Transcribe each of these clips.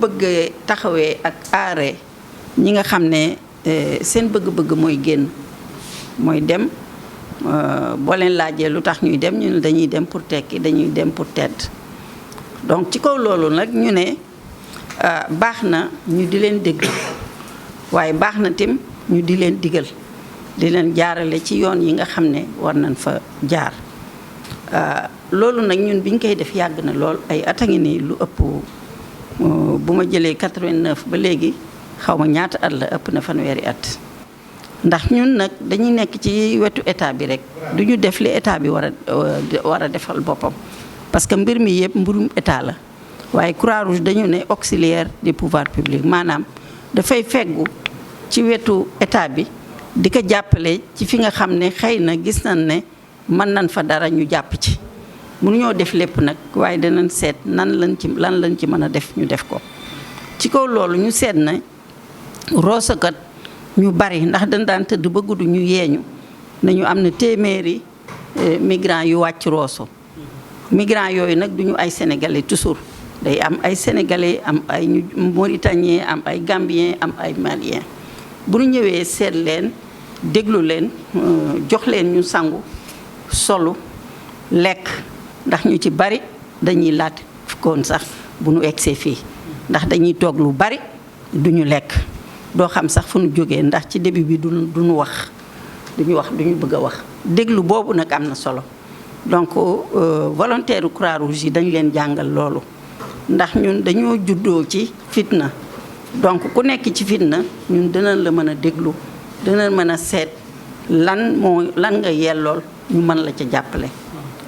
bëggee taxawee ak aare ñi nga xam ne seen bëgg-bëgg mooy génn mooy dem boo leen laajee lu tax ñuy dem ñu ne dañuy dem pour tekki dañuy dem pour tedd donc ci kaw loolu nag ñu ne baax na ñu di leen déglu waaye baax na tim ñu di leen digal di leen jaarale ci yoon yi nga xam ne war nañ fa jaar loolu nag ñun biñ koy def yàgg na lool ay at a ngi nii lu ëpp bu ma jëlee 89 ba léegi xaw ma ñaata at la ëpp na fanweeri at ndax ñun nag dañuy nekk ci wetu état bi rek du ñu def li état bi war a defal boppam parce que mbir mi yëpp mbirum état la waaye Croix-Rouge dañu ne auxiliaire des pouvoirs publics maanaam dafay feggu ci wetu état bi di ko jàppale ci fi nga xam ne xëy na gis nañ ne mën nañ fa dara ñu jàpp ci mënuñoo def lépp nag waaye danañ seet lan lañ ci mën a def ñu def ko ci kaw loolu ñu seet na roosakat ñu bari ndax dañ daan tëdd ba guddi ñu yeeñu nañu am na téeméeri migrants yu wàcc Rosso migrants yooyu nag duñu ay sénégalais toujours day am ay sénégalais am ay ñu mauritanien am ay gambien am ay malien bu ñu ñëwee seet leen déglu leen jox leen ñu sangu solu lekk ndax ñu ci bari dañuy laat koon sax bu ñu egsee fii ndax dañuy toog lu bari duñu lekk doo xam sax fu ñu jógee ndax ci début bi duñu wax duñu bëgg a wax déglu boobu nag am na solo donc volontaire Croix-Rouge yi dañu leen jàngal loolu ndax ñun dañoo juddoo ci fitna donc ku nekk ci fitna ñun dinañ la mën a déglu dinañ mën a seet lan nga yellool ñu mën la ca jàppale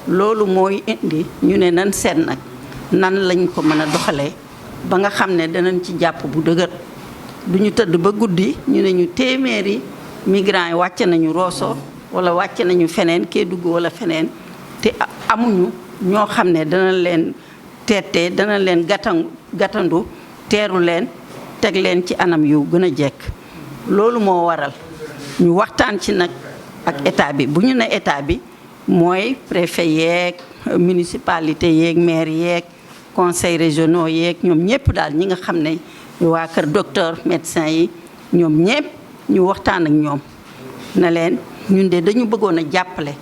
loolu mooy indi ñu ne nan seet nag nan lañ ko mën a doxalee ba nga xam ne danañ ci jàpp bu dëgër duñu tëdd ba guddi ñu ne ñu téeméeri migrants yi wàcce nañu Rosso wala wàcce nañu feneen Kédougou wala feneen te amuñu ñoo xam ne dana leen teetee dana leen gàttandu teeru leen teg leen ci anam yu gën a jekk loolu moo waral ñu waxtaan ci nag ak état bi bu ñu ne état bi mooy préfet yeeg municipalité yeeg maire yeeg conseil régionaux yeeg ñoom ñëpp daal ñi nga xam ne waa kër docteur médecin yi ñoom ñëpp ñu waxtaan ak ñoom na leen ñun de dañu bëggoon a jàppale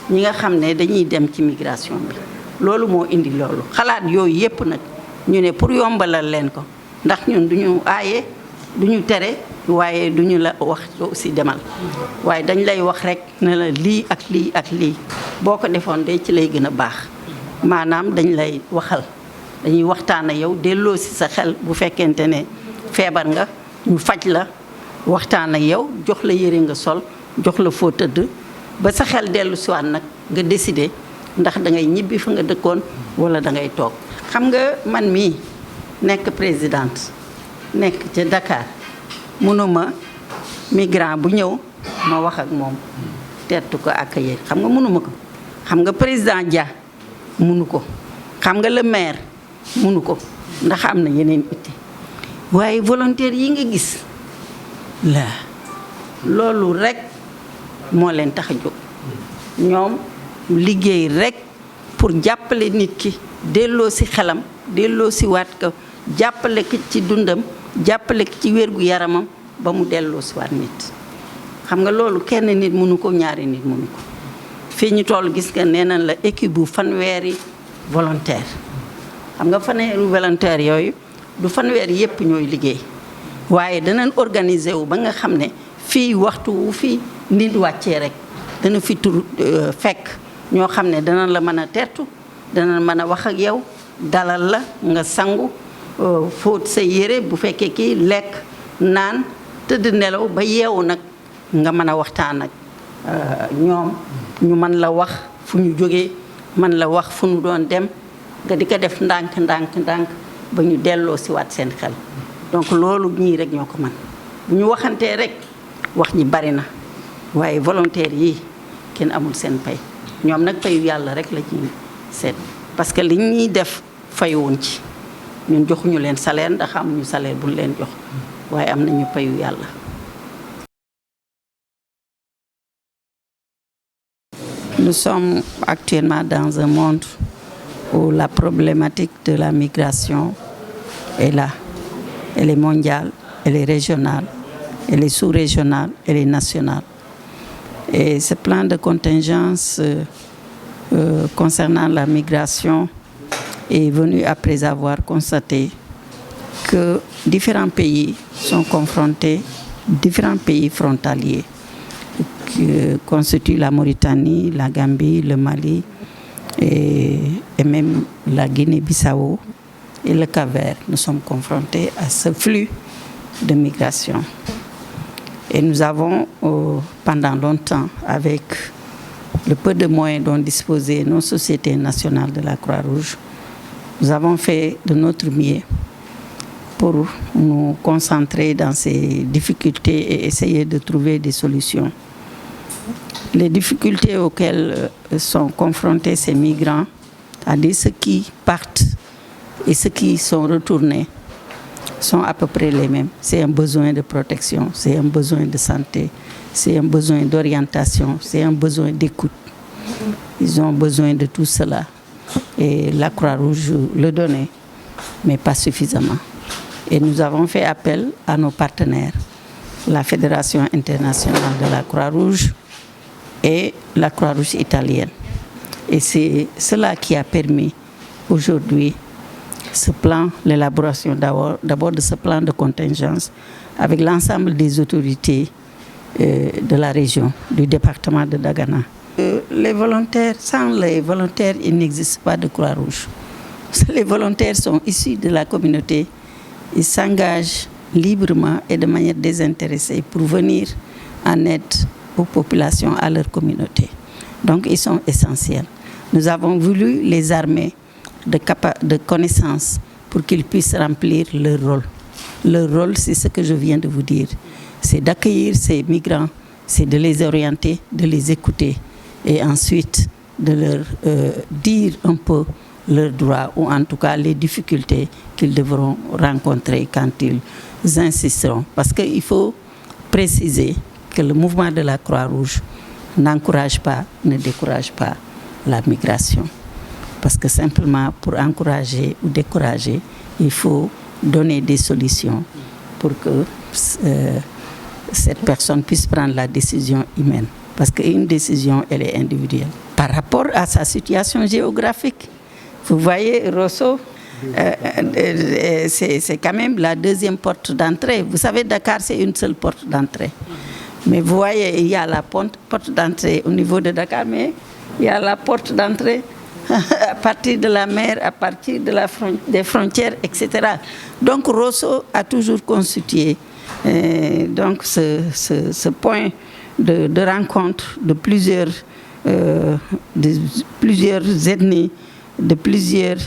ñi nga xam ne dañuy dem ci migration bi loolu moo indi loolu xalaat yooyu yëpp nag ñu ne pour yombalal leen ko ndax ñun duñu aaye duñu tere waaye duñu la wax aussi demal waaye dañ lay wax rek ne la lii ak lii ak lii boo ko defoon de ci lay gën a baax maanaam dañ lay waxal dañuy waxtaan ak yow delloo si sa xel bu fekkente ne feebar nga ñu faj la waxtaan ak yow jox la yére nga sol jox la foo tëdd ba sa xel dellu siwaat nag nga décider ndax da ngay ñibbi fa nga dëkkoon wala da ngay toog xam nga man mii nekk présidente nekk ca Dakar mënuma migrant bu ñëw ma wax ak moom teertu ko accueillir xam nga mënuma ko xam nga président Dia mënu ko xam nga le maire mënu ko ndax am na yeneen itte waaye volontaire yi nga gis la loolu rek moo leen tax a jóg ñoom liggéey rek pour jàppale nit ki delloo si xelam delloo si waat ko jàppale ko ci dundam jàppale ko ci wérgu yaramam ba mu delloo si waat nit xam nga loolu kenn nit mënu ko ñaari nit mënu ko fii ñu toll gis nga nee nañ la équipe bu fanweeri volontaire xam nga fanweeri volontaire yooyu du fanweeri yépp ñooy liggéey waaye danañ organiser wu ba nga xam ne fii waxtu wu fii nit wàccee rek dana fi tur fekk ñoo xam ne danañ la mën a tertu danañ mën a wax ak yow dalal la nga sangu fóot sa yére bu fekkee kii lekk naan tëdd nelaw ba yeewu nag nga mën a waxtaan ak ñoom ñu mën la wax fu ñu jógee mën la wax fu ñu doon dem nga di ko def ndànk ba ñu delloo si waat seen xel donc loolu ñii rek ñoo ko mën bu ñu waxantee rek wax ñi bari na waaye volontaire yi kenn amul seen pay ñoom nag payu yàlla rek la ñuy seet parce que li ñuy def fayuwuñ ci ñun joxuñu leen salaire ndax amuñu salaire buñ leen jox waaye am nañu payu yàlla. Nous sommes actuellement dans un monde où la problématique de la migration est là. Elle est mondiale, elle est régionale, elle est sous-régionale, elle est nationale. Et ce plan de contingence concernant la migration est venu après avoir constaté que différents pays sont confrontés, différents pays frontaliers, qui constituent la Mauritanie, la Gambie, le Mali et même la Guinée-Bissau et le Cap-Vert. Nous sommes confrontés à ce flux de migration. Et nous avons, pendant longtemps, avec le peu de moyens dont disposaient nos sociétés nationales de la Croix-Rouge, nous avons fait de notre mieux pour nous concentrer dans ces difficultés et essayer de trouver des solutions. Les difficultés auxquelles sont confrontés ces migrants, c'est-à-dire ceux qui partent et ceux qui sont retournés, sont à peu près les mêmes. C'est un besoin de protection, c'est un besoin de santé, c'est un besoin d'orientation, c'est un besoin d'écoute. Ils ont besoin de tout cela. Et la Croix-Rouge le donnait, mais pas suffisamment. Et nous avons fait appel à nos partenaires, la Fédération internationale de la Croix-Rouge et la Croix-Rouge italienne. Et c'est cela qui a permis aujourd'hui ce plan, l'élaboration d'abord de ce plan de contingence avec l'ensemble des autorités de la région, du département de Dagana. Les volontaires, sans les volontaires, il n'existe pas de Croix-Rouge. Les volontaires sont issus de la communauté. Ils s'engagent librement et de manière désintéressée pour venir en aide aux populations, à leur communauté. Donc ils sont essentiels. Nous avons voulu les armer de connaissances pour qu'ils puissent remplir leur rôle. Leur rôle, c'est ce que je viens de vous dire. C'est d'accueillir ces migrants, c'est de les orienter, de les écouter et ensuite de leur dire un peu leurs droits ou en tout cas les difficultés qu'ils devront rencontrer quand ils insisteront. Parce qu'il faut préciser que le mouvement de la Croix-Rouge n'encourage pas, ne décourage pas la migration. Parce que simplement pour encourager ou décourager, il faut donner des solutions pour que cette personne puisse prendre la décision humaine. Parce qu'une décision, elle est individuelle. Par rapport à sa situation géographique, vous voyez, Rosso, c'est quand même la deuxième porte d'entrée. Vous savez, Dakar, c'est une seule porte d'entrée. Mais vous voyez, il y a la porte d'entrée au niveau de Dakar, mais il y a la porte d'entrée à partir de la mer, à partir de des frontières, etc. Donc Rosso a toujours constitué donc ce point de rencontre de plusieurs ethnies, de plusieurs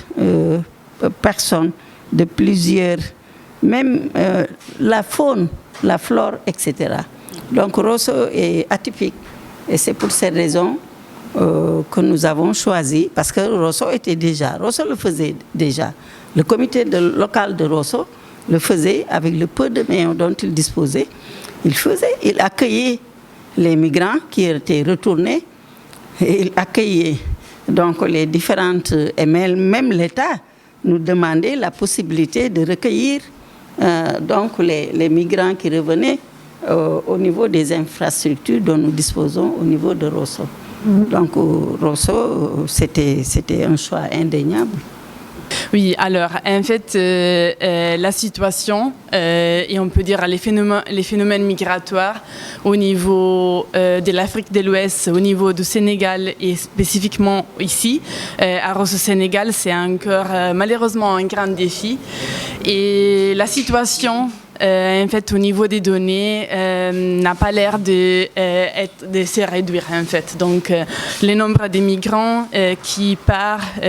personnes, de plusieurs, même la faune, la flore, etc. Donc Rosso est atypique et c'est pour cette raison que nous avons choisi, parce que Rosso le faisait déjà. Le comité local de Rosso le faisait avec le peu de moyens dont il disposait. Il accueillait les migrants qui étaient retournés, et il accueillait donc les différentes, et même l'État nous demandait la possibilité de recueillir donc les migrants qui revenaient au niveau des infrastructures dont nous disposons au niveau de Rosso. Donc Rosso, c'était un choix indéniable. Oui, alors en fait, la situation et on peut dire les phénomènes migratoires au niveau de l'Afrique de l'Ouest, au niveau du Sénégal et spécifiquement ici, à Rosso Sénégal, c'est encore malheureusement un grand défi. Et la situation en fait, au niveau des données, n'a pas l'air de se réduire, en fait. Donc, le nombre de migrants qui partent,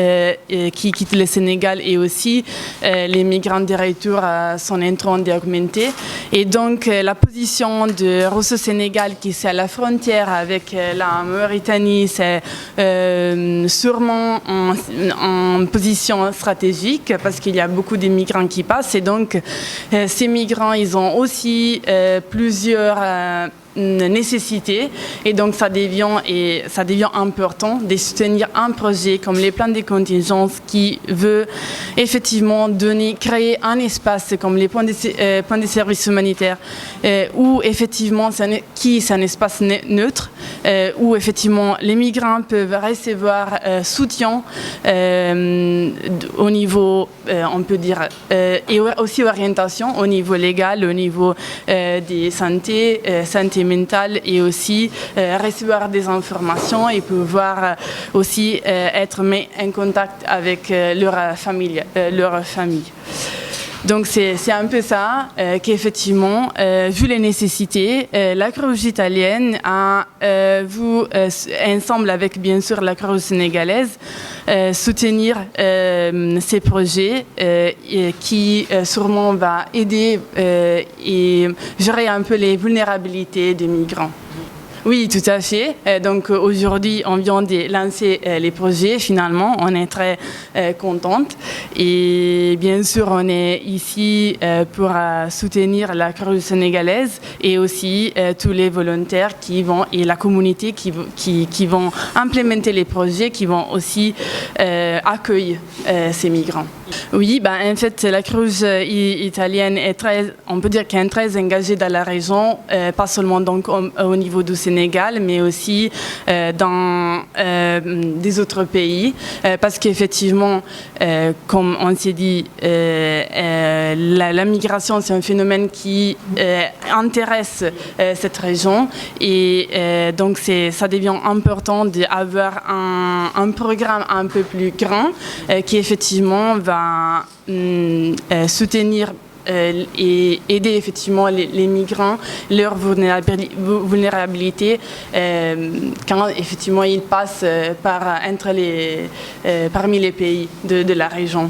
qui quittent le Sénégal et aussi les migrants de retour sont en train d'augmenter. Et donc, la position de Rosso Sénégal, qui est à la frontière avec la Mauritanie, c'est sûrement en position stratégique parce qu'il y a beaucoup de migrants qui passent. Et donc, ces migrants, ils ont aussi plusieurs nécessité et donc ça devient important de soutenir un projet comme les plans de contingence qui veut effectivement créer un espace comme les points de service humanitaire où effectivement c'est un espace neutre où effectivement les migrants peuvent recevoir soutien au niveau on peut dire et aussi orientation au niveau légal, au niveau des santé mentale et aussi recevoir des informations et pouvoir aussi être mis en contact avec leur famille. Donc c'est un peu ça qu'effectivement, vu les nécessités, la Croix-Rouge italienne a ensemble avec bien sûr la Croix-Rouge sénégalaise, soutenir ces projets qui sûrement va aider et gérer un peu les vulnérabilités des migrants. Oui, tout à fait. Donc aujourd'hui, on vient de lancer les projets. Finalement, on est très contente. Et bien sûr, on est ici pour soutenir la Croix-Rouge sénégalaise et aussi tous les volontaires et la communauté qui vont implémenter les projets, qui vont aussi accueillir ces migrants. Oui, en fait, la Croix-Rouge italienne on peut dire qu'elle est très engagée dans la région, pas seulement donc au niveau du Sénégal, mais aussi dans des autres pays, parce qu'effectivement, comme on s'est dit, la migration, c'est un phénomène qui intéresse cette région, et donc ça devient important d'avoir un programme un peu plus grand qui effectivement va soutenir et aider effectivement les migrants, leur vulnérabilité quand effectivement ils passent parmi les pays de la région.